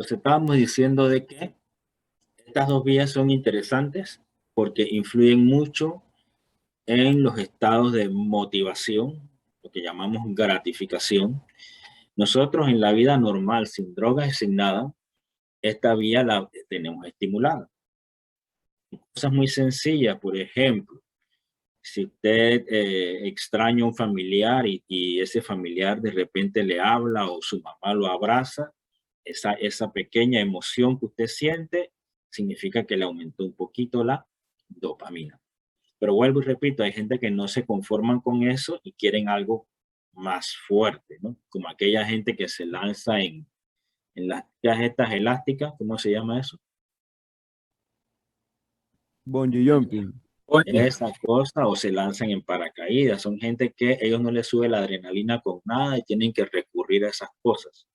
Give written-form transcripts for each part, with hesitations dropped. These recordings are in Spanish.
Entonces estábamos diciendo de que estas dos vías son interesantes porque influyen mucho en los estados de motivación, lo que llamamos gratificación. Nosotros en la vida normal, sin drogas y sin nada, esta vía la tenemos estimulada. Cosas muy sencillas, por ejemplo, si usted extraña a un familiar y ese familiar de repente le habla o su mamá lo abraza, esa pequeña emoción que usted siente significa que le aumentó un poquito la dopamina. Pero vuelvo y repito, hay gente que no se conforman con eso y quieren algo más fuerte, ¿no? Como aquella gente que se lanza en las tías estas elásticas, ¿cómo se llama eso? Bungee jumping. Esa cosa, o se lanzan en paracaídas. Son gente que ellos no les sube la adrenalina con nada y tienen que recurrir a esas cosas.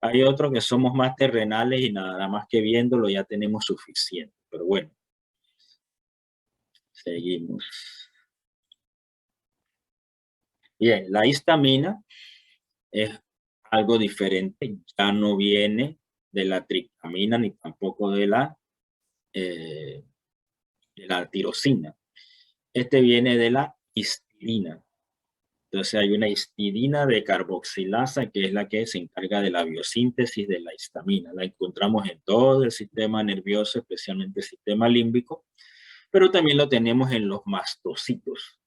Hay otros que somos más terrenales y nada más que viéndolo ya tenemos suficiente. Pero bueno, seguimos. Bien, la histamina es algo diferente, ya no viene de la triptamina ni tampoco eh, de la tirosina. Este viene de la histidina. Entonces hay una histidina de carboxilasa que es la que se encarga de la biosíntesis de la histamina. La encontramos en todo el sistema nervioso, especialmente el sistema límbico, pero también lo tenemos en los mastocitos.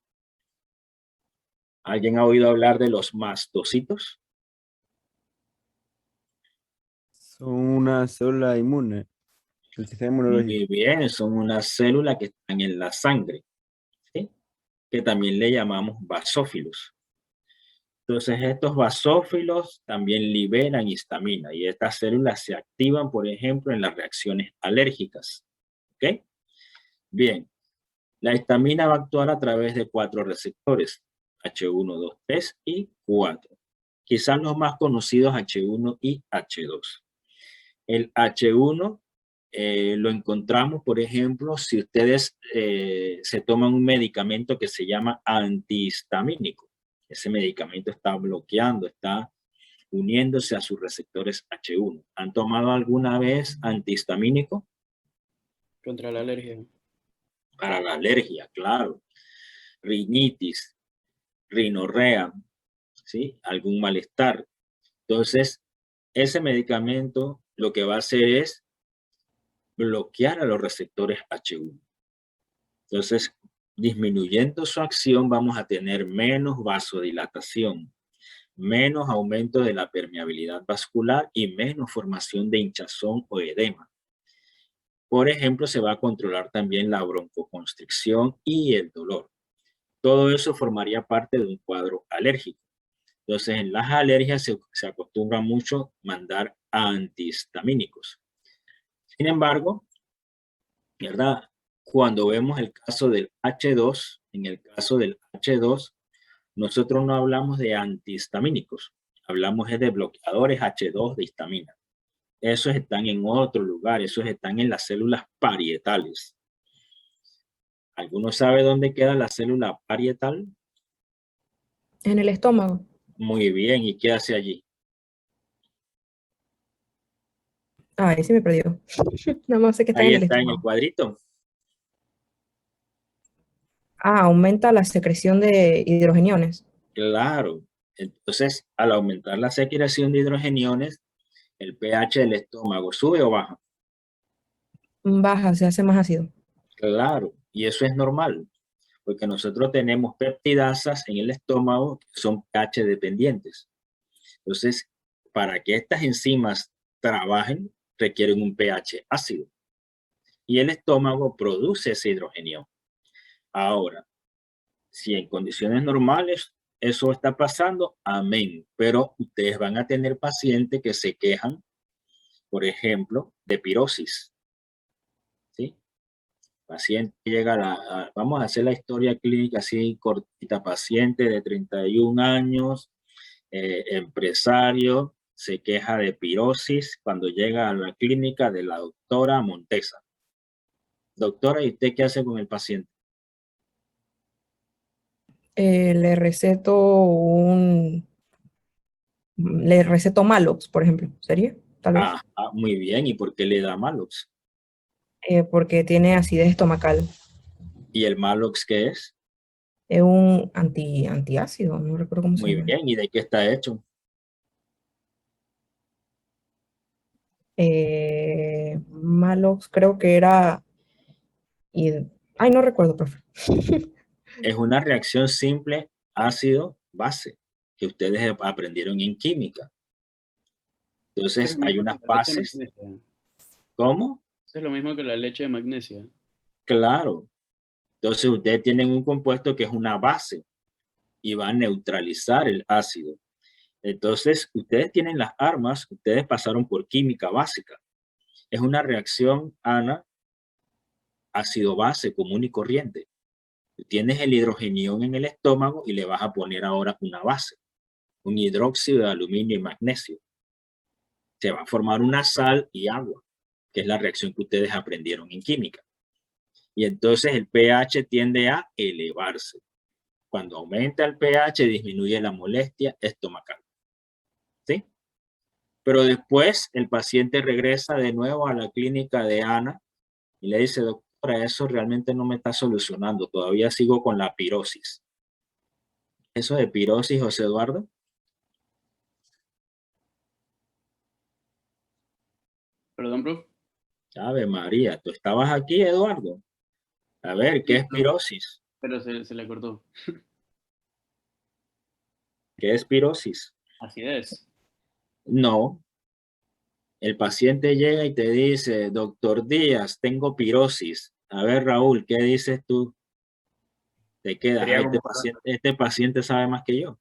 ¿Alguien ha oído hablar de los mastocitos? Son una célula inmune del sistema inmunológico. Muy bien, son unas células que están en la sangre, ¿sí? Que también le llamamos basófilos. Entonces, estos basófilos también liberan histamina y estas células se activan, por ejemplo, en las reacciones alérgicas. ¿Ok? Bien, la histamina va a actuar a través de cuatro receptores, H1, 2, 3 y 4. Quizás los más conocidos H1 y H2. El H1 lo encontramos, por ejemplo, si ustedes se toman un medicamento que se llama antihistamínico. Ese medicamento está bloqueando, está uniéndose a sus receptores H1. ¿Han tomado alguna vez antihistamínico? Contra la alergia. Para la alergia, claro. Rinitis, rinorrea, ¿sí? Algún malestar. Entonces, ese medicamento lo que va a hacer es bloquear a los receptores H1. Entonces, disminuyendo su acción, vamos a tener menos vasodilatación, menos aumento de la permeabilidad vascular y menos formación de hinchazón o edema. Por ejemplo, se va a controlar también la broncoconstricción y el dolor. Todo eso formaría parte de un cuadro alérgico. Entonces, en las alergias se acostumbra mucho mandar antihistamínicos. Sin embargo, ¿verdad? Cuando vemos el caso del H2, en el caso del H2, nosotros no hablamos de antihistamínicos, hablamos de bloqueadores H2 de histamina. Esos están en otro lugar, esos están en las células parietales. ¿Alguno sabe dónde queda la célula parietal? En el estómago. Muy bien, ¿y qué hace allí? Ay, sí me perdió. Nada más sé que está Ahí en el está en el estómago. cuadrito. Ah, aumenta la secreción de hidrogeniones. Claro. Entonces, al aumentar la secreción de hidrogeniones, el pH del estómago sube o baja. Baja, se hace más ácido. Claro, y eso es normal, porque nosotros tenemos peptidasas en el estómago que son pH dependientes. Entonces, para que estas enzimas trabajen, requieren un pH ácido. Y el estómago produce ese hidrogenio. Ahora, si en condiciones normales eso está pasando, amén. Pero ustedes van a tener pacientes que se quejan, por ejemplo, de pirosis. ¿Sí? Paciente llega vamos a hacer la historia clínica así cortita. Paciente de 31 años, empresario, se queja de pirosis cuando llega a la clínica de la doctora Montesa. Doctora, ¿y usted qué hace con el paciente? Le receto Malox, por ejemplo. ¿Sería? tal vez, Muy bien. ¿Y por qué le da Malox? porque tiene acidez estomacal. ¿Y el Malox qué es? Es un antiácido, no recuerdo cómo se Muy llama. bien. ¿Y de qué está hecho? Malox, creo que era, y, ay, no recuerdo, profe. Es una reacción simple ácido-base que ustedes aprendieron en química. Es Entonces, lo hay mismo unas que la leche de bases. magnesia. ¿Cómo? Es lo mismo que la leche de magnesia. Claro. Entonces, ustedes tienen un compuesto que es una base y va a neutralizar el ácido. Entonces, ustedes tienen las armas, ustedes pasaron por química básica. Es una reacción, Ana, ácido-base común y corriente. Tú tienes el hidrogenión en el estómago y le vas a poner ahora una base, un hidróxido de aluminio y magnesio. Se va a formar una sal y agua, que es la reacción que ustedes aprendieron en química. Y entonces el pH tiende a elevarse. Cuando aumenta el pH, disminuye la molestia estomacal. ¿Sí? Pero después el paciente regresa de nuevo a la clínica de Ana y le dice, doctora, eso realmente no me está solucionando, todavía sigo con la pirosis. Eso de pirosis, José Eduardo, Perdón, profe. Ave María, tú estabas aquí, Eduardo. A ver, ¿qué Sí, es profe, pirosis? pero se le cortó. ¿Qué es pirosis? Así es. No, el paciente llega y te dice, doctor Díaz, tengo pirosis. A ver, Raúl, ¿qué dices tú? Te quedas, Sería este paciente sabe más que yo.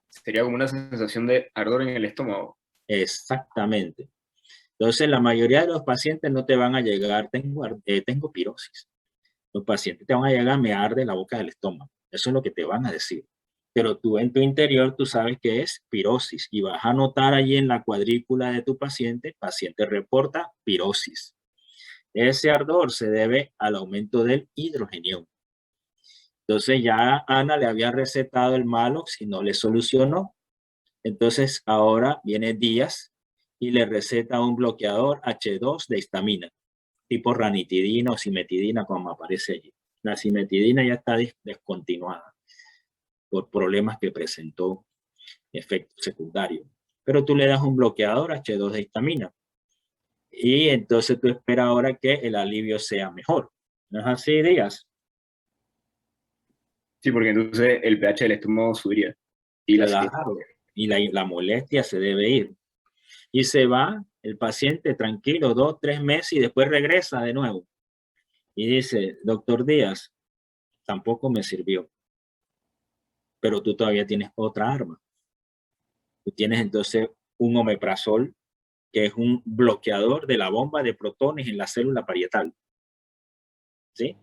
sería como una sensación de ardor en el estómago. Exactamente. Entonces, la mayoría de los pacientes no te van a llegar, tengo pirosis. Los pacientes te van a llegar, me arde la boca del estómago. Eso es lo que te van a decir. Pero tú en tu interior, tú sabes que es pirosis y vas a notar allí en la cuadrícula de tu paciente reporta pirosis. Ese ardor se debe al aumento del hidrogenión. Entonces ya Ana le había recetado el Malox y no le solucionó. Entonces ahora viene Díaz y le receta un bloqueador H2 de histamina, tipo ranitidina o cimetidina, como aparece allí. La cimetidina ya está descontinuada por problemas que presentó, efectos secundarios. Pero tú le das un bloqueador H2 de histamina y entonces tú esperas ahora que el alivio sea mejor. ¿No es así, Díaz? Sí, porque entonces el pH del estómago subiría. Y la acidez. Claro. Y la molestia se debe ir. Y se va el paciente tranquilo 2, 3 meses y después regresa de nuevo. Y dice, doctor Díaz, tampoco me sirvió. Pero tú todavía tienes otra arma. Tú tienes entonces un omeprazol, que es un bloqueador de la bomba de protones en la célula parietal. ¿Sí?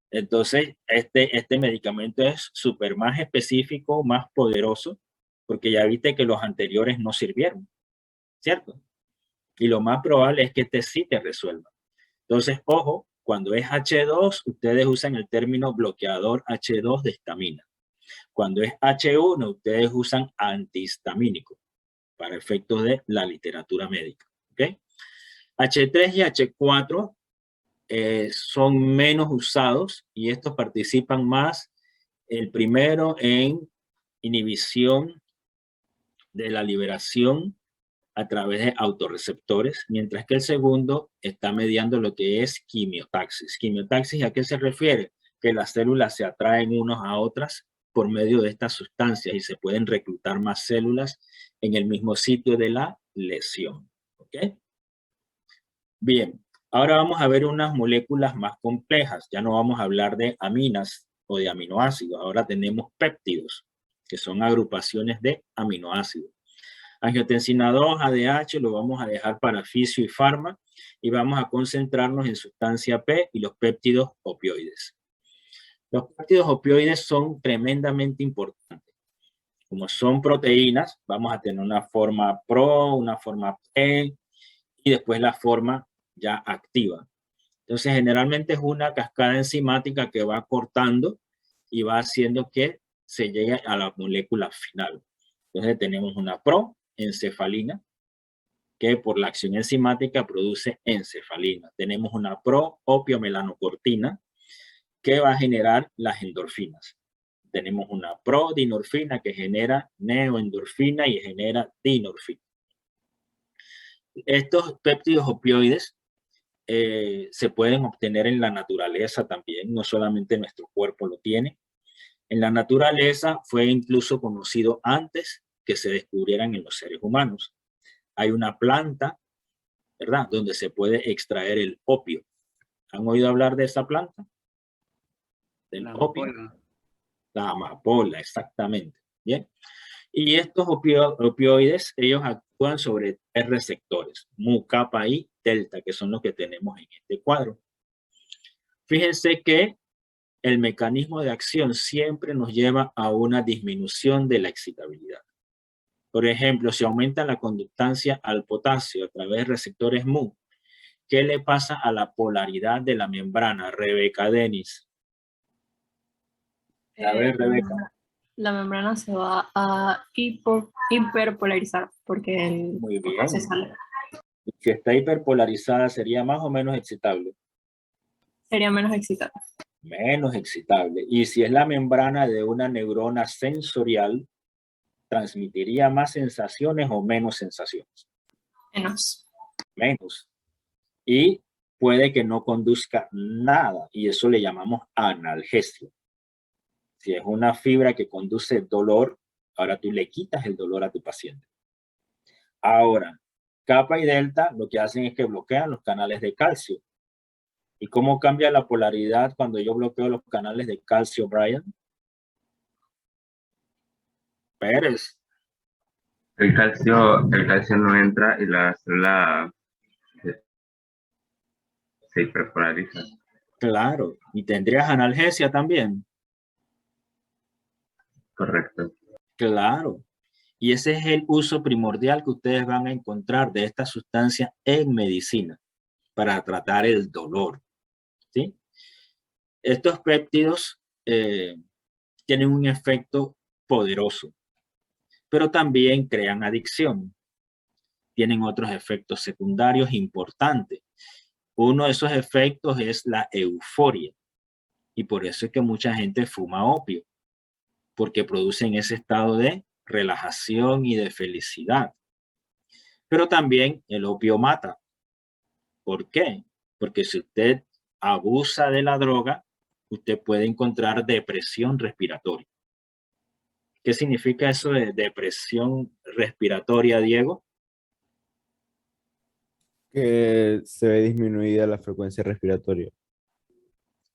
Entonces, este medicamento es súper más específico, más poderoso, porque ya viste que los anteriores no sirvieron, ¿cierto? Y lo más probable es que este sí te resuelva. Entonces, ojo, cuando es H2, ustedes usan el término bloqueador H2 de histamina. Cuando es H1, ustedes usan antihistamínico para efectos de la literatura médica. ¿Okay? H3 y H4 son menos usados y estos participan más, el primero en inhibición de la liberación a través de autorreceptores, mientras que el segundo está mediando lo que es quimiotaxis. ¿Quimiotaxis a qué se refiere? Que las células se atraen unas a otras por medio de estas sustancias y se pueden reclutar más células en el mismo sitio de la lesión. ¿Ok? Bien, ahora vamos a ver unas moléculas más complejas. Ya no vamos a hablar de aminas o de aminoácidos. Ahora tenemos péptidos, que son agrupaciones de aminoácidos. Angiotensina 2, ADH, lo vamos a dejar para fisio y farma y vamos a concentrarnos en sustancia P y los péptidos opioides. Los péptidos opioides son tremendamente importantes. Como son proteínas, vamos a tener una forma PRO, una forma P y después la forma ya activa. Entonces, generalmente es una cascada enzimática que va cortando y va haciendo que se llegue a la molécula final. Entonces, tenemos una PRO, encefalina, que por la acción enzimática produce encefalina. Tenemos una pro-opiomelanocortina que va a generar las endorfinas. Tenemos una prodinorfina que genera neoendorfina y genera dinorfina. Estos péptidos opioides se pueden obtener en la naturaleza también, no solamente nuestro cuerpo lo tiene. En la naturaleza fue incluso conocido antes que se descubrieran en los seres humanos. Hay una planta, ¿verdad?, donde se puede extraer el opio. ¿Han oído hablar de esa planta? Del La opio. amapola. La amapola, exactamente. Bien. Y estos opioides, ellos actúan sobre 3 receptores, mu, kappa y delta, que son los que tenemos en este cuadro. Fíjense que el mecanismo de acción siempre nos lleva a una disminución de la excitabilidad. Por ejemplo, si aumenta la conductancia al potasio a través de receptores mu, ¿qué le pasa a la polaridad de la membrana, Rebeca Denis? A ver, Rebeca. La membrana se va a hiperpolarizar porque el Muy potasio bien. sale. Si está hiperpolarizada, ¿sería más o menos excitable? Sería menos excitante. Menos excitable. Y si es la membrana de una neurona sensorial, ¿transmitiría más sensaciones o menos sensaciones? Menos. Menos. Y puede que no conduzca nada, y eso le llamamos analgesia. Si es una fibra que conduce dolor, ahora tú le quitas el dolor a tu paciente. Ahora, kappa y delta lo que hacen es que bloquean los canales de calcio. ¿Y cómo cambia la polaridad cuando yo bloqueo los canales de calcio, Brian? Pérez. El calcio no entra y la célula se hiperpolariza. Claro. ¿Y tendrías analgesia también? Correcto. Claro. Y ese es el uso primordial que ustedes van a encontrar de esta sustancia en medicina para tratar el dolor, ¿sí? Estos péptidos tienen un efecto poderoso, pero también crean adicción. Tienen otros efectos secundarios importantes. Uno de esos efectos es la euforia. Y por eso es que mucha gente fuma opio, porque producen ese estado de relajación y de felicidad. Pero también el opio mata. ¿Por qué? Porque si usted abusa de la droga, usted puede encontrar depresión respiratoria. ¿Qué significa eso de depresión respiratoria, Diego? Que se ve disminuida la frecuencia respiratoria.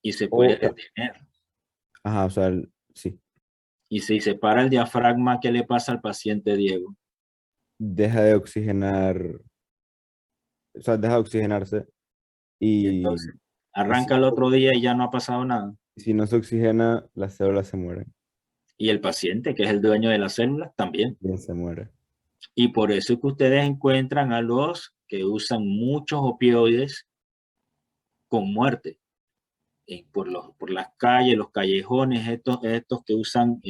Y se O, puede detener. ajá, o sea, sí, Y si se para el diafragma, ¿qué le pasa al paciente, Diego? deja de oxigenar, o sea, deja de oxigenarse Y y, entonces y si, arranca el otro día y ya no ha pasado nada. si no se oxigena, las células se mueren. Y el paciente, que es el dueño de las células, también. Bien se muere. Y por eso es que ustedes encuentran a los que usan muchos opioides con muerte. Por las calles, los callejones, estos que usan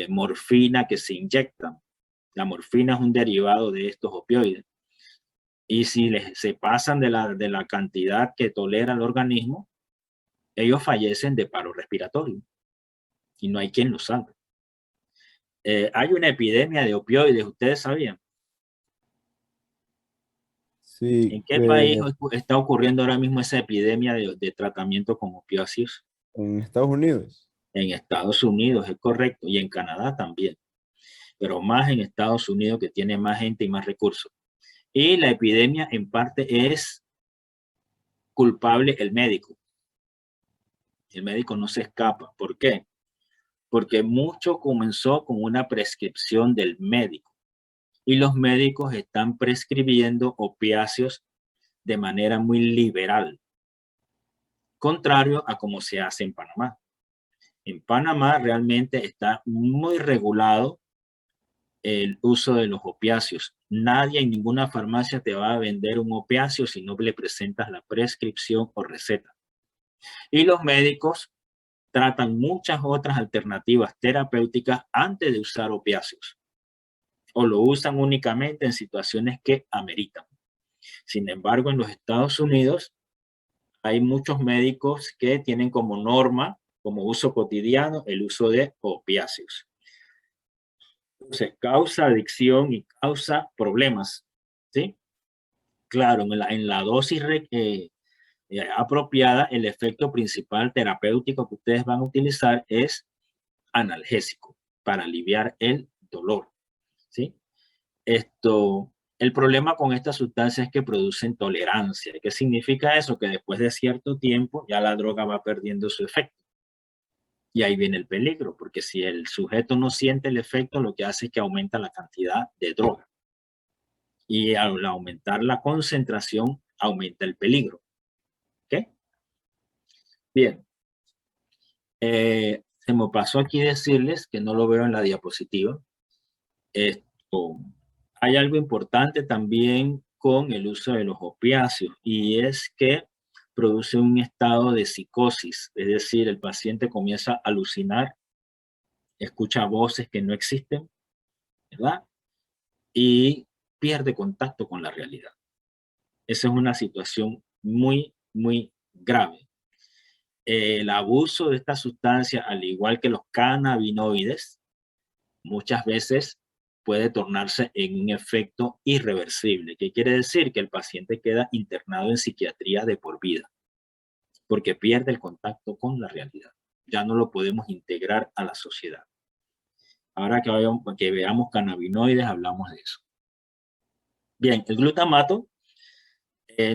morfina que se inyectan. La morfina es un derivado de estos opioides. Y si se pasan de la cantidad que tolera el organismo, ellos fallecen de paro respiratorio. Y no hay quien los salve. Hay una epidemia de opioides, ¿ustedes sabían? Sí, ¿En qué país está ocurriendo ahora mismo esa epidemia de tratamiento con opiáceos? en Estados Unidos. En Estados Unidos, es correcto, y en Canadá también, pero más en Estados Unidos, que tiene más gente y más recursos. Y la epidemia en parte es culpable el médico. El médico no se escapa. ¿Por qué? Porque mucho comenzó con una prescripción del médico. Y los médicos están prescribiendo opiáceos de manera muy liberal, contrario a como se hace en Panamá. En Panamá realmente está muy regulado el uso de los opiáceos. Nadie en ninguna farmacia te va a vender un opiáceo si no le presentas la prescripción o receta. Y los médicos tratan muchas otras alternativas terapéuticas antes de usar opiáceos. o lo usan únicamente en situaciones que ameritan. Sin embargo, en los Estados Unidos hay muchos médicos que tienen como norma, como uso cotidiano, el uso de opiáceos. Entonces, causa adicción y causa problemas, ¿sí? Claro, en la dosis apropiada, el efecto principal terapéutico que ustedes van a utilizar es analgésico para aliviar el dolor, ¿sí? El problema con esta sustancia es que producen tolerancia. ¿Qué significa eso? Que después de cierto tiempo ya la droga va perdiendo su efecto. Y ahí viene el peligro, porque si el sujeto no siente el efecto, lo que hace es que aumenta la cantidad de droga. Y al aumentar la concentración, aumenta el peligro. ¿Ok? Bien. Se me pasó aquí decirles, que no lo veo en la diapositiva, hay algo importante también con el uso de los opiáceos, y es que produce un estado de psicosis, es decir, el paciente comienza a alucinar, escucha voces que no existen, ¿verdad? Y pierde contacto con la realidad. Esa es una situación muy, muy grave. El abuso de esta sustancia, al igual que los cannabinoides, muchas veces puede tornarse en un efecto irreversible. ¿Qué quiere decir? Que el paciente queda internado en psiquiatría de por vida, porque pierde el contacto con la realidad. Ya no lo podemos integrar a la sociedad. Ahora que veamos cannabinoides, hablamos de eso. Bien, el glutamato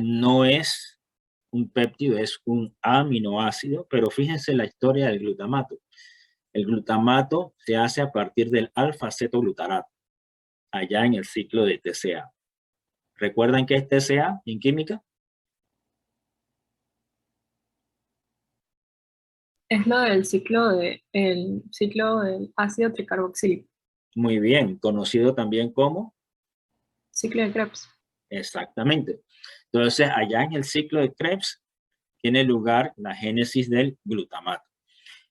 no es un péptido, es un aminoácido, pero fíjense la historia del glutamato. El glutamato se hace a partir del alfa-cetoglutarato, allá en el ciclo de TCA. ¿Recuerdan qué es TCA en química? Es lo del el ciclo del ácido tricarboxílico, Muy bien, conocido también como, ciclo de Krebs. exactamente. Entonces, allá en el ciclo de Krebs tiene lugar la génesis del glutamato.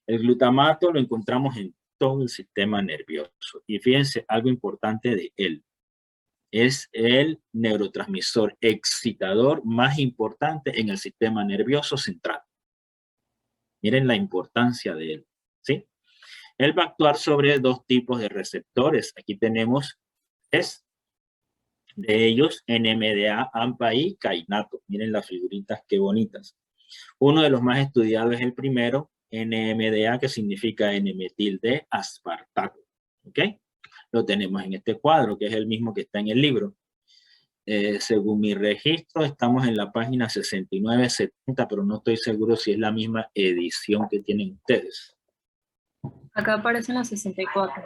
El glutamato lo encontramos en todo el sistema nervioso. Y fíjense, algo importante de él. Es el neurotransmisor excitador más importante en el sistema nervioso central. Miren la importancia de él, ¿sí? Él va a actuar sobre dos tipos de receptores. Aquí tenemos de ellos NMDA, AMPA y kainato. Miren las figuritas, qué bonitas. Uno de los más estudiados es el primero, NMDA, que significa N-metil de aspartato. ¿Ok? Lo tenemos en este cuadro, que es el mismo que está en el libro. Según mi registro, estamos en la página 69-70, pero no estoy seguro si es la misma edición que tienen ustedes. Acá aparecen los 64.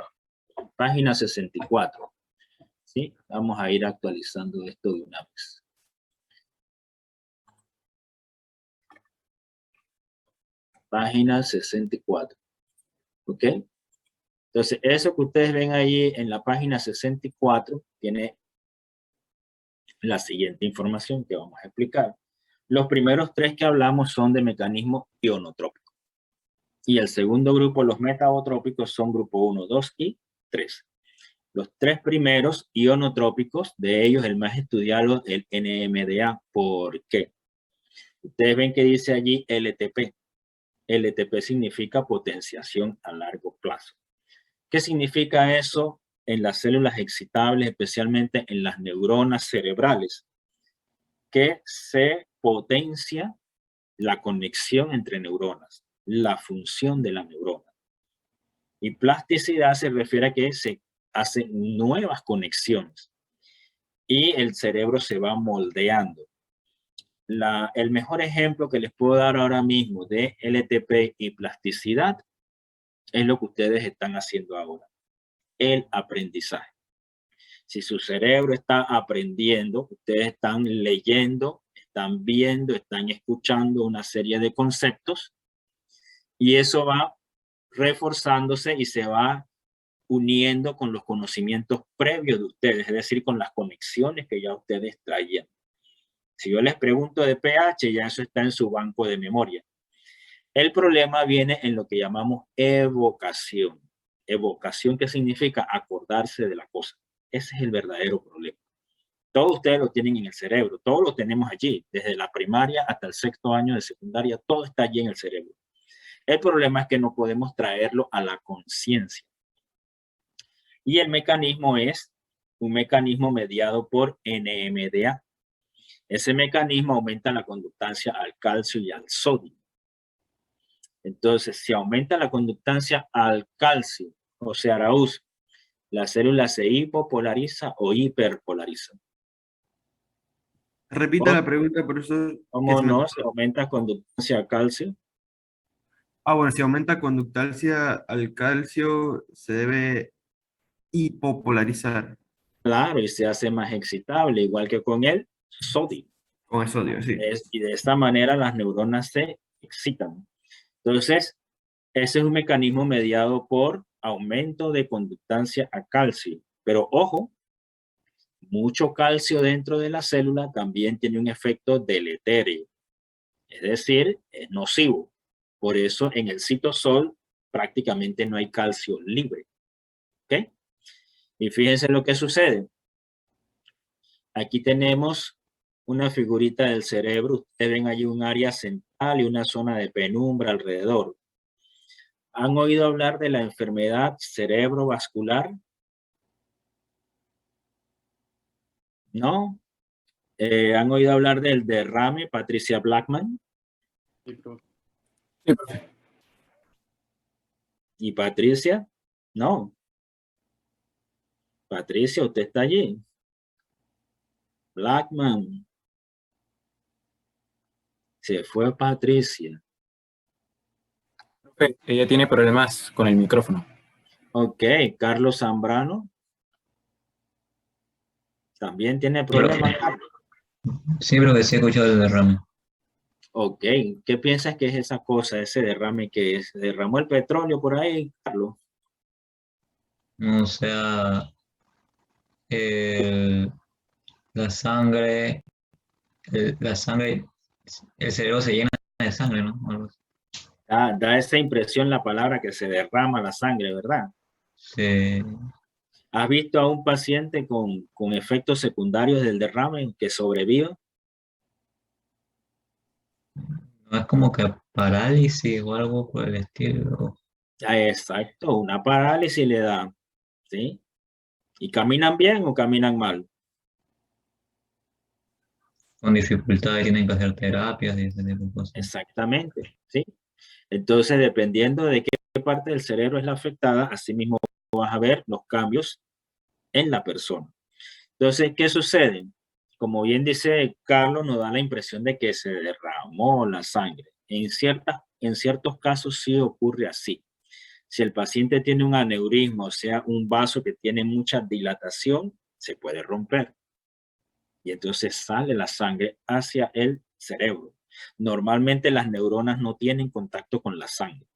Página 64. ¿Sí? Vamos a ir actualizando esto de una vez. Página 64. ¿Ok? Entonces, eso que ustedes ven ahí en la página 64 tiene la siguiente información que vamos a explicar. Los primeros tres que hablamos son de mecanismo ionotrópico. Y el segundo grupo, los metabotrópicos, son grupo 1, 2 y 3. Los tres primeros ionotrópicos, de ellos el más estudiado, el NMDA. ¿Por qué? Ustedes ven que dice allí LTP. LTP significa potenciación a largo plazo. ¿Qué significa eso en las células excitables, especialmente en las neuronas cerebrales? Que se potencia la conexión entre neuronas, la función de la neurona. Y plasticidad se refiere a que se hacen nuevas conexiones y el cerebro se va moldeando. El mejor ejemplo que les puedo dar ahora mismo de LTP y plasticidad es lo que ustedes están haciendo ahora, el aprendizaje. Si su cerebro está aprendiendo, ustedes están leyendo, están viendo, están escuchando una serie de conceptos y eso va reforzándose y se va uniendo con los conocimientos previos de ustedes, es decir, con las conexiones que ya ustedes traían. Si yo les pregunto de pH, ya eso está en su banco de memoria. El problema viene en lo que llamamos evocación. Evocación, ¿qué significa? Acordarse de la cosa. Ese es el verdadero problema. Todos ustedes lo tienen en el cerebro, todos lo tenemos allí, desde la primaria hasta el 6º año de secundaria, todo está allí en el cerebro. El problema es que no podemos traerlo a la conciencia. Y el mecanismo es un mecanismo mediado por NMDA. Ese mecanismo aumenta la conductancia al calcio y al sodio. Entonces, si aumenta la conductancia al calcio, o sea, Araúz, la célula se hipopolariza o hiperpolariza. Repita la pregunta, por eso que ¿Cómo se me... no? Se aumenta conductancia al calcio. Ah, bueno, si aumenta conductancia al calcio, se debe hipopolarizar Claro, y se hace más excitable, igual que con el sodio. con el sodio, sí. Y de esta manera las neuronas se excitan. Entonces, ese es un mecanismo mediado por aumento de conductancia a calcio. Pero ojo, mucho calcio dentro de la célula también tiene un efecto deletérea, es decir, es nocivo. Por eso en el citosol prácticamente no hay calcio libre. ¿Ok? Y fíjense lo que sucede. Aquí tenemos una figurita del cerebro. Ustedes ven allí un área central y una zona de penumbra alrededor. ¿Han oído hablar de la enfermedad cerebrovascular? ¿No? ¿Han oído hablar del derrame, Patricia Blackman? Sí, profe. ¿Y Patricia? No. Patricia, usted está allí. Blackman. Se fue Patricia. Ella tiene problemas con el micrófono. Ok, Carlos Zambrano. También tiene problemas. Sí, pero que sí he escuchado el derrame. Ok, ¿qué piensas que es esa cosa, ese derrame que es? ¿Derramó el petróleo por ahí, Carlos? O sea, el- la sangre, la sangre, el cerebro se llena de sangre, ¿no? Algo así. Da esa impresión la palabra que se derrama la sangre, ¿verdad? Se- ¿Has visto a un paciente con efectos secundarios del derrame que sobrevive? no es como que parálisis o algo por el estilo. Exacto, una parálisis le da, ¿sí? ¿Y caminan bien o caminan mal? Con dificultades tienen que hacer terapias y ese tipo de cosas. Exactamente, ¿sí? Entonces, dependiendo de qué parte del cerebro es la afectada, así mismo vas a ver los cambios en la persona. Entonces, ¿qué sucede? Como bien dice Carlos, nos da la impresión de que se derramó la sangre. En ciertos casos sí ocurre así. Si el paciente tiene un aneurisma, o sea, un vaso que tiene mucha dilatación, se puede romper. Y entonces sale la sangre hacia el cerebro. Normalmente las neuronas no tienen contacto con la sangre.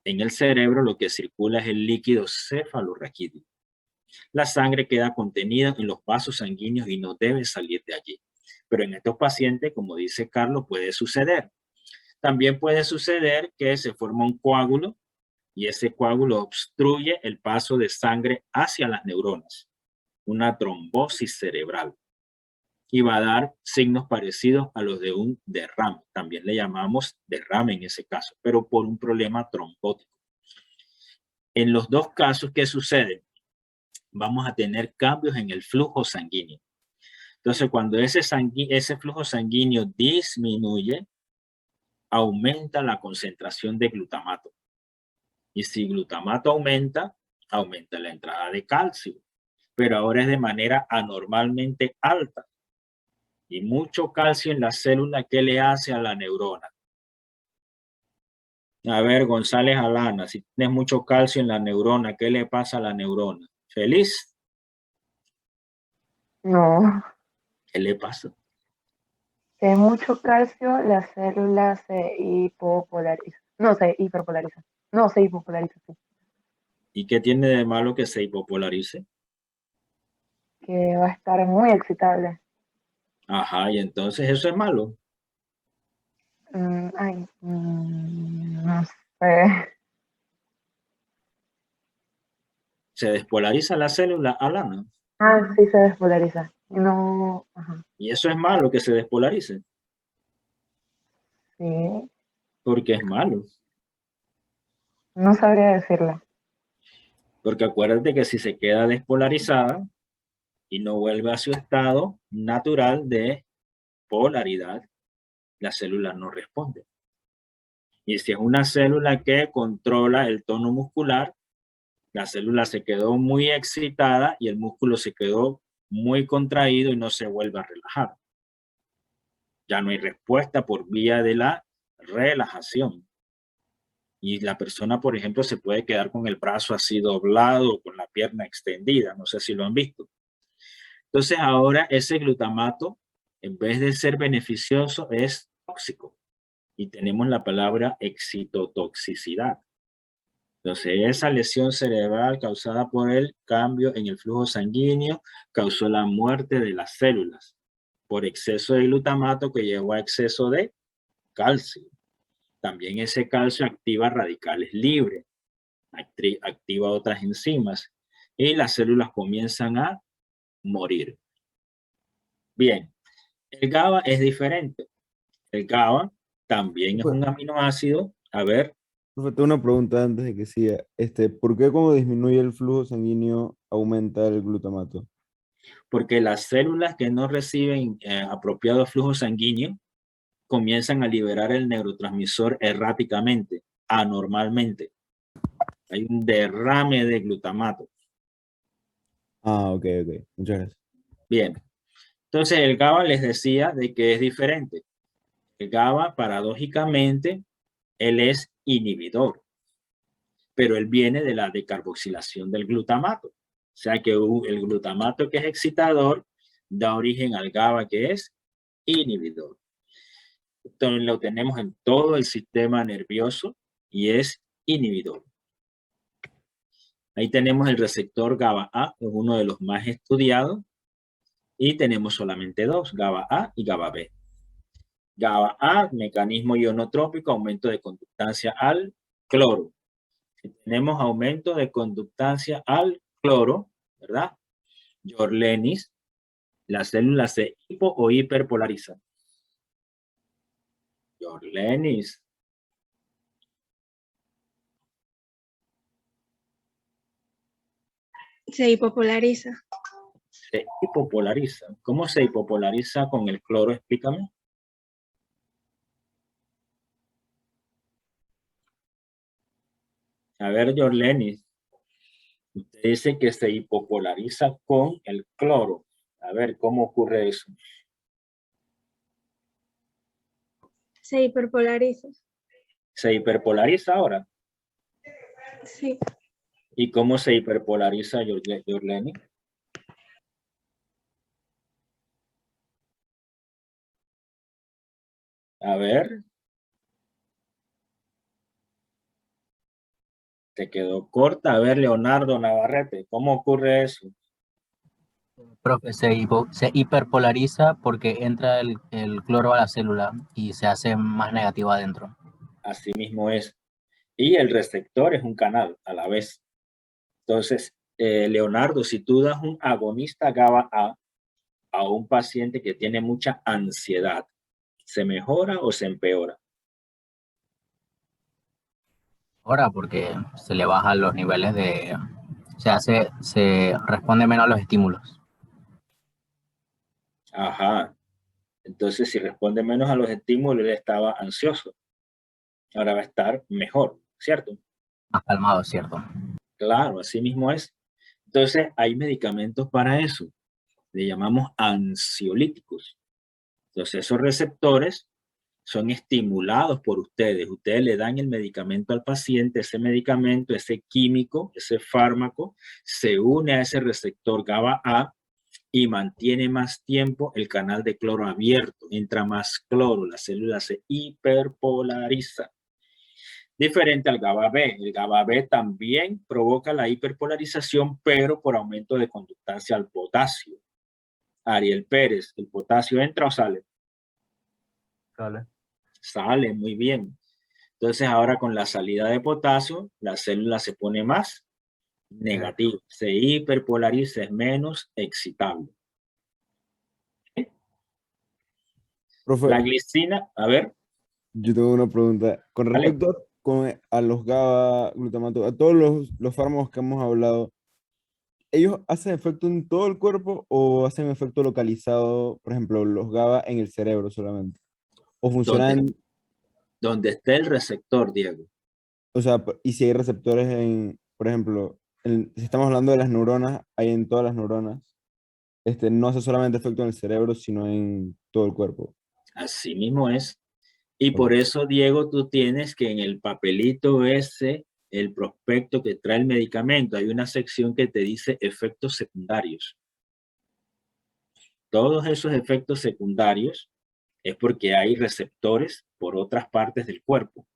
En el cerebro lo que circula es el líquido cefalorraquídeo. La sangre queda contenida en los vasos sanguíneos y no debe salir de allí. Pero en estos pacientes, como dice Carlos, puede suceder. También puede suceder que se forma un coágulo y ese coágulo obstruye el paso de sangre hacia las neuronas, una trombosis cerebral, y va a dar signos parecidos a los de un derrame. También le llamamos derrame en ese caso, pero por un problema trombótico. En los dos casos, ¿qué sucede? Vamos a tener cambios en el flujo sanguíneo. Entonces, cuando ese flujo sanguíneo disminuye, aumenta la concentración de glutamato. Y si glutamato aumenta, aumenta la entrada de calcio, pero ahora es de manera anormalmente alta. Y mucho calcio en la célula, ¿qué le hace a la neurona? A ver, González Alana, si tienes mucho calcio en la neurona, ¿qué le pasa a la neurona? ¿Feliz? No, ¿Qué le pasa? si hay mucho calcio, las células se hipopolarizan. No, se hiperpolarizan. No, se hipopolarizan, sí. ¿Y qué tiene de malo que se hipopolarice? Que va a estar muy excitable. Ajá, y entonces eso es malo. No sé. Se despolariza la célula, Alana. Ah, sí se despolariza. No, ajá, Y eso es malo que se despolarice, sí, porque es malo. no sabría decirlo. Porque acuérdate que si se queda despolarizada y no vuelve a su estado natural de polaridad, la célula no responde. Y si es una célula que controla el tono muscular, la célula se quedó muy excitada y el músculo se quedó muy contraído y no se vuelve a relajar. Ya no hay respuesta por vía de la relajación. Y la persona, por ejemplo, se puede quedar con el brazo así doblado o con la pierna extendida. No sé si lo han visto. Entonces ahora ese glutamato, en vez de ser beneficioso, es tóxico. Y tenemos la palabra excitotoxicidad. Entonces esa lesión cerebral causada por el cambio en el flujo sanguíneo causó la muerte de las células por exceso de glutamato que llevó a exceso de calcio. También ese calcio activa radicales libres, activa otras enzimas y las células comienzan a morir. Bien, el GABA es diferente. El GABA también es un aminoácido. A ver, Profe, tengo una pregunta antes de que siga. ¿Por qué cuando disminuye el flujo sanguíneo aumenta el glutamato? porque las células que no reciben apropiado flujo sanguíneo comienzan a liberar el neurotransmisor erráticamente, anormalmente. Hay un derrame de glutamato. Ah, ok, ok. Muchas gracias. Bien, entonces el GABA les decía de que es diferente. El GABA, paradójicamente, él es inhibidor, pero él viene de la decarboxilación del glutamato. O sea que el glutamato que es excitador da origen al GABA que es inhibidor. Entonces lo tenemos en todo el sistema nervioso y es inhibidor. Ahí tenemos el receptor GABA-A, es uno de los más estudiados, y tenemos solamente dos, GABA-A y GABA-B. GABA-A, mecanismo ionotrópico, aumento de conductancia al cloro. Si tenemos aumento de conductancia al cloro, ¿verdad? Yorlenis, las células se hipo o hiperpolarizan. Yorlenis. Se hipopolariza. Se hipopolariza. ¿Cómo se hipopolariza con el cloro? Explícame. A ver, Yorlenis. Usted dice que se hipopolariza con el cloro. A ver, ¿cómo ocurre eso? Se hiperpolariza. ¿Se hiperpolariza ahora? Sí. ¿Y cómo se hiperpolariza, Yorleni? A ver. Te quedó corta. A ver, Leonardo Navarrete, ¿cómo ocurre eso? Profe, se hiperpolariza porque entra el cloro a la célula y se hace más negativa adentro. Así mismo es. Y el receptor es un canal a la vez. Entonces, Leonardo, si tú das un agonista GABA-A a un paciente que tiene mucha ansiedad, ¿se mejora o se empeora? Ahora, porque se le bajan los niveles de... se responde menos a los estímulos. Ajá. Entonces, si responde menos a los estímulos, él estaba ansioso. Ahora va a estar mejor, ¿cierto? Más calmado, ¿cierto? Claro, así mismo es. Entonces, hay medicamentos para eso. Le llamamos ansiolíticos. Entonces, esos receptores son estimulados por ustedes. Ustedes le dan el medicamento al paciente, ese medicamento, ese químico, ese fármaco, se une a ese receptor GABA-A y mantiene más tiempo el canal de cloro abierto. Entra más cloro, la célula se hiperpolariza. Diferente al GABA-B. El GABA-B también provoca la hiperpolarización, pero por aumento de conductancia al potasio. Ariel Pérez, ¿el potasio entra o sale? Sale. Sale, muy bien. Entonces ahora con la salida de potasio, la célula se pone más Negativo. Se hiperpolariza, es menos excitable. Profe, La glicina, a ver, yo tengo una pregunta. Con Dale. respecto a los GABA, glutamato, a todos los fármacos que hemos hablado, ¿ellos hacen efecto en todo el cuerpo o hacen efecto localizado, por ejemplo, los GABA en el cerebro solamente? ¿O funcionan, donde esté el receptor, Diego. o sea, y si hay receptores en, por ejemplo, si estamos hablando de las neuronas, hay en todas las neuronas, no hace solamente efecto en el cerebro, sino en todo el cuerpo? Así mismo es. Y Ok. por eso, Diego, tú tienes que en el papelito ese, el prospecto que trae el medicamento, hay una sección que te dice efectos secundarios. Todos esos efectos secundarios es porque hay receptores por otras partes del cuerpo.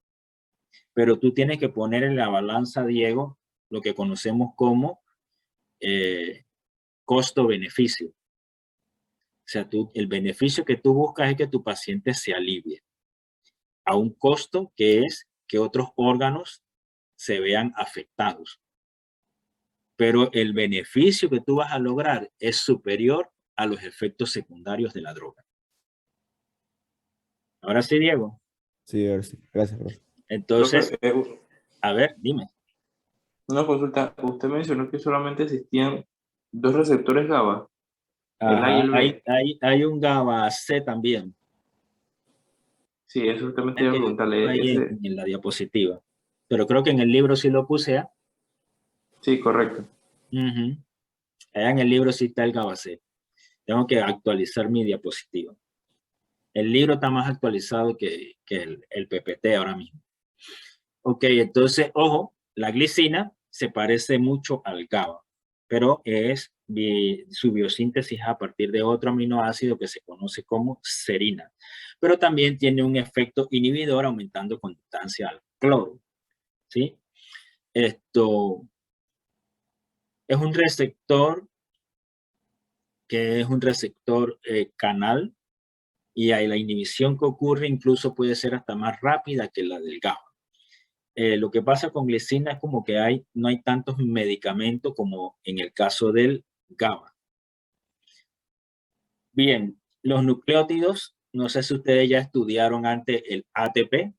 Pero tú tienes que poner en la balanza, Diego, lo que conocemos como costo-beneficio. O sea, el beneficio que tú buscas es que tu paciente se alivie a un costo que es que otros órganos se vean afectados. Pero el beneficio que tú vas a lograr es superior a los efectos secundarios de la droga. Ahora sí, Diego. Sí, a ver, sí. Gracias, profe. Entonces, Profe, a ver, dime. una consulta. Usted mencionó que solamente existían dos receptores GABA, el A y Ajá, el B. hay un GABA-C también. Sí, eso justamente iba a preguntarle. Ahí Ese, en la diapositiva. Pero creo que en el libro sí lo puse. ¿Ah? sí, correcto. Ujú. Allá en el libro sí está el GABA-C. Tengo que actualizar mi diapositiva. El libro está más actualizado que el PPT ahora mismo. Ok, entonces, ojo, la glicina se parece mucho al GABA, pero es su biosíntesis a partir de otro aminoácido que se conoce como serina. Pero también tiene un efecto inhibidor aumentando conductancia al cloro. ¿Sí? Esto es un receptor que es un receptor canal y ahí la inhibición que ocurre incluso puede ser hasta más rápida que la del GABA. Lo que pasa con glicina es como que no hay tantos medicamentos como en el caso del GABA. Bien, los nucleótidos, no sé si ustedes ya estudiaron antes el ATP.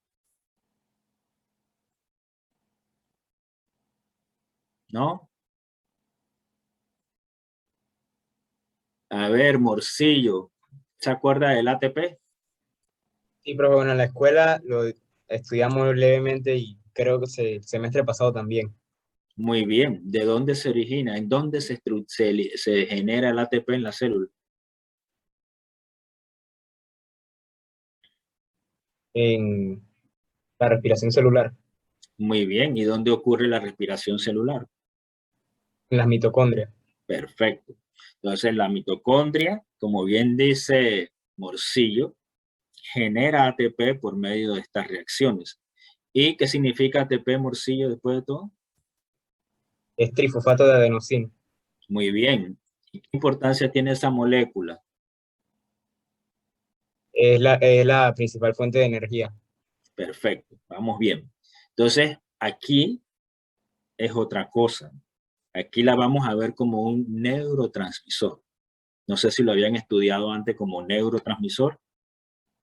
¿No? A ver, Morcillo, ¿se acuerda del ATP? Sí, pero bueno, en la escuela lo estudiamos levemente y creo que el semestre pasado también. Muy bien. ¿De dónde se origina? ¿En dónde se genera el ATP en la célula? En la respiración celular, Muy bien. ¿Y dónde ocurre la respiración celular? en las mitocondrias. Perfecto. Entonces, la mitocondria, como bien dice Morcillo, genera ATP por medio de estas reacciones. ¿Y qué significa ATP, Morcillo, después de todo? Es trifosfato de adenosina. Muy bien. ¿Y qué importancia tiene esa molécula? Es la principal fuente de energía. Perfecto. Vamos bien. Entonces, aquí es otra cosa. Aquí la vamos a ver como un neurotransmisor. No sé si lo habían estudiado antes como neurotransmisor.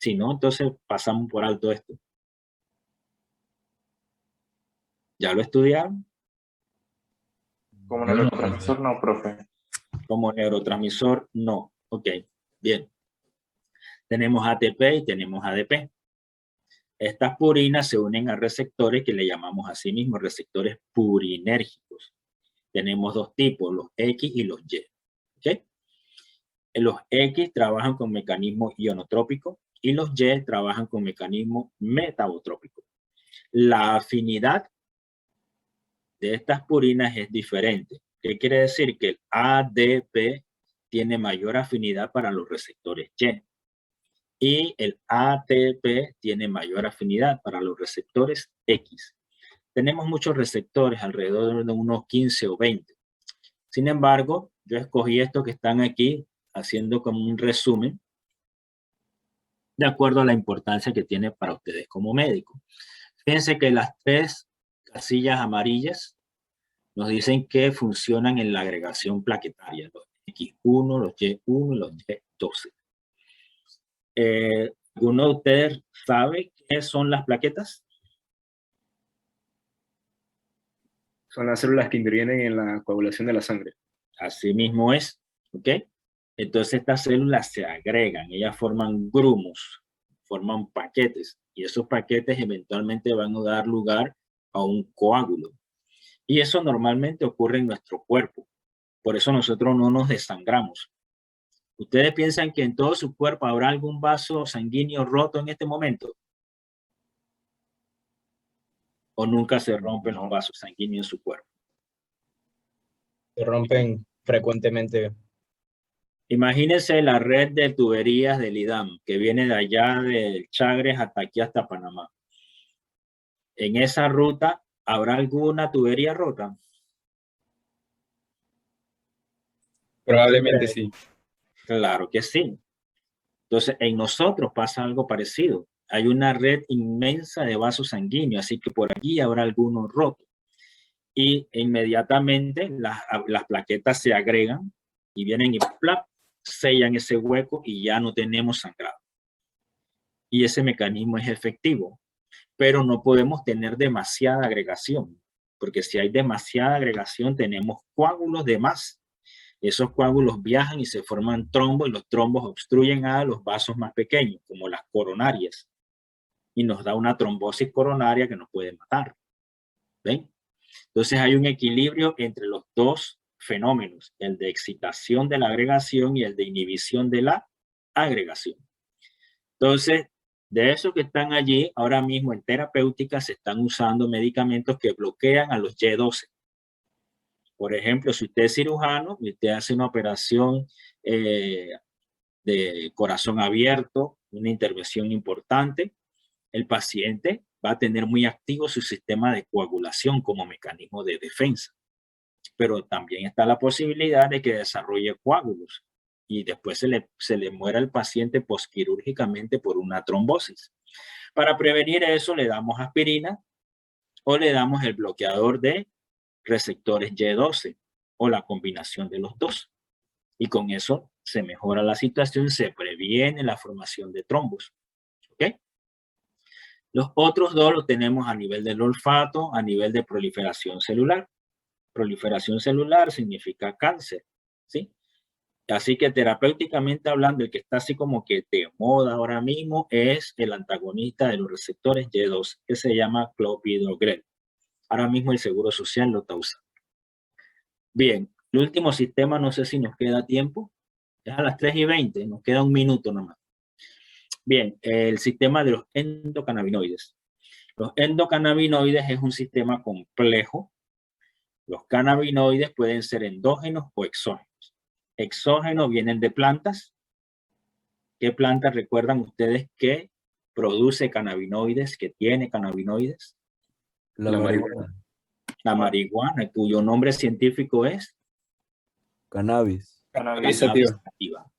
Si no, entonces pasamos por alto esto. ¿Ya lo estudiaron? Como Yo no, neurotransmisor, no, profe. Como neurotransmisor, no. Ok, bien. Tenemos ATP y tenemos ADP. Estas purinas se unen a receptores que le llamamos a sí mismos receptores purinérgicos. Tenemos dos tipos, los X y los Y. ¿Okay? Los X trabajan con mecanismo ionotrópico y los Y trabajan con mecanismo metabotrópico. La afinidad de estas purinas es diferente. ¿Qué quiere decir? Que el ADP tiene mayor afinidad para los receptores Y y el ATP tiene mayor afinidad para los receptores X. Tenemos muchos receptores, alrededor de unos 15 o 20. Sin embargo, yo escogí estos que están aquí haciendo como un resumen de acuerdo a la importancia que tiene para ustedes como médicos. Fíjense que las tres casillas amarillas nos dicen que funcionan en la agregación plaquetaria, los X1, los Y1 y los Y12. ¿Alguno de ustedes sabe qué son las plaquetas? Son las células que intervienen en la coagulación de la sangre. Así mismo es, ¿ok? Entonces estas células se agregan, ellas forman grumos, forman paquetes, y esos paquetes eventualmente van a dar lugar a un coágulo. Y eso normalmente ocurre en nuestro cuerpo. Por eso nosotros no nos desangramos. ¿Ustedes piensan que en todo su cuerpo habrá algún vaso sanguíneo roto en este momento? ¿O nunca se rompen los vasos sanguíneos en su cuerpo? Se rompen frecuentemente. Imagínense la red de tuberías del IDAM, que viene de allá del Chagres hasta aquí, hasta Panamá. En esa ruta, ¿habrá alguna tubería rota? Probablemente sí. Claro que sí. Entonces, en nosotros pasa algo parecido. Hay una red inmensa de vasos sanguíneos, así que por allí habrá algunos rotos. Y inmediatamente las plaquetas se agregan y vienen y ¡plap! Sellan ese hueco y ya no tenemos sangrado. Y ese mecanismo es efectivo, pero no podemos tener demasiada agregación, porque si hay demasiada agregación tenemos coágulos de más. Esos coágulos viajan y se forman trombos, y los trombos obstruyen a los vasos más pequeños, como las coronarias, y nos da una trombosis coronaria que nos puede matar. ¿Ven? Entonces hay un equilibrio entre los dos fenómenos, el de excitación de la agregación y el de inhibición de la agregación. Entonces, de esos que están allí, ahora mismo en terapéutica se están usando medicamentos que bloquean a los Y12. Por ejemplo, si usted es cirujano y usted hace una operación de corazón abierto, una intervención importante, el paciente va a tener muy activo su sistema de coagulación como mecanismo de defensa. Pero también está la posibilidad de que desarrolle coágulos y después se le muera al paciente posquirúrgicamente por una trombosis. Para prevenir eso le damos aspirina o le damos el bloqueador de receptores Y12 o la combinación de los dos. Y con eso se mejora la situación, se previene la formación de trombos. ¿Ok? Los otros dos los tenemos a nivel del olfato, a nivel de proliferación celular. Proliferación celular significa cáncer, ¿sí? Así que terapéuticamente hablando, el que está así como que de moda ahora mismo es el antagonista de los receptores Y2, que se llama clopidogrel. Ahora mismo el Seguro Social lo está usando. Bien, el último sistema, no sé si nos queda tiempo. Es a las 3:20, nos queda un minuto nomás. Bien, el sistema de los endocannabinoides. Los endocannabinoides es un sistema complejo. Los cannabinoides pueden ser endógenos o exógenos. Exógenos vienen de plantas. ¿Qué plantas recuerdan ustedes que produce cannabinoides, que tiene cannabinoides? La marihuana. La marihuana, cuyo nombre científico es Cannabis. cannabis sativa.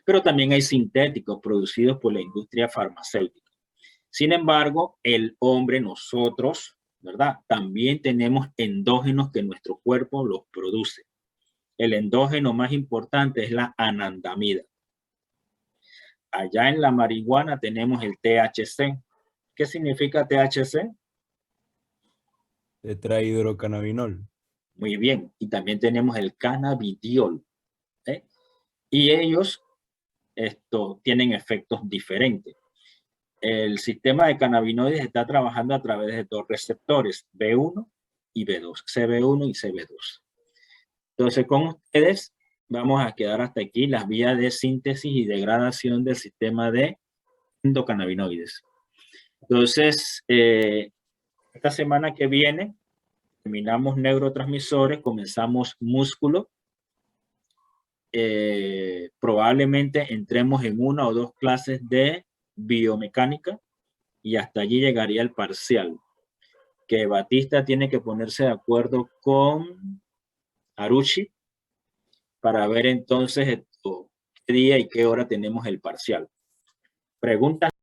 Pero también hay sintéticos producidos por la industria farmacéutica. Sin embargo, el hombre, nosotros, ¿verdad? También tenemos endógenos que nuestro cuerpo los produce. El endógeno más importante es la anandamida. Allá en la marihuana tenemos el THC. ¿Qué significa THC? Tetrahidrocannabinol. Muy bien. Y también tenemos el cannabidiol. Y ellos tienen efectos diferentes. El sistema de cannabinoides está trabajando a través de dos receptores, B1 y B2, CB1 y CB2. Entonces, con ustedes vamos a quedar hasta aquí las vías de síntesis y degradación del sistema de endocannabinoides. Entonces, esta semana que viene terminamos neurotransmisores, comenzamos músculo. Probablemente entremos en 1 o 2 clases de biomecánica y hasta allí llegaría el parcial, que Batista tiene que ponerse de acuerdo con Arushi para ver entonces qué día y qué hora tenemos el parcial. Preguntas.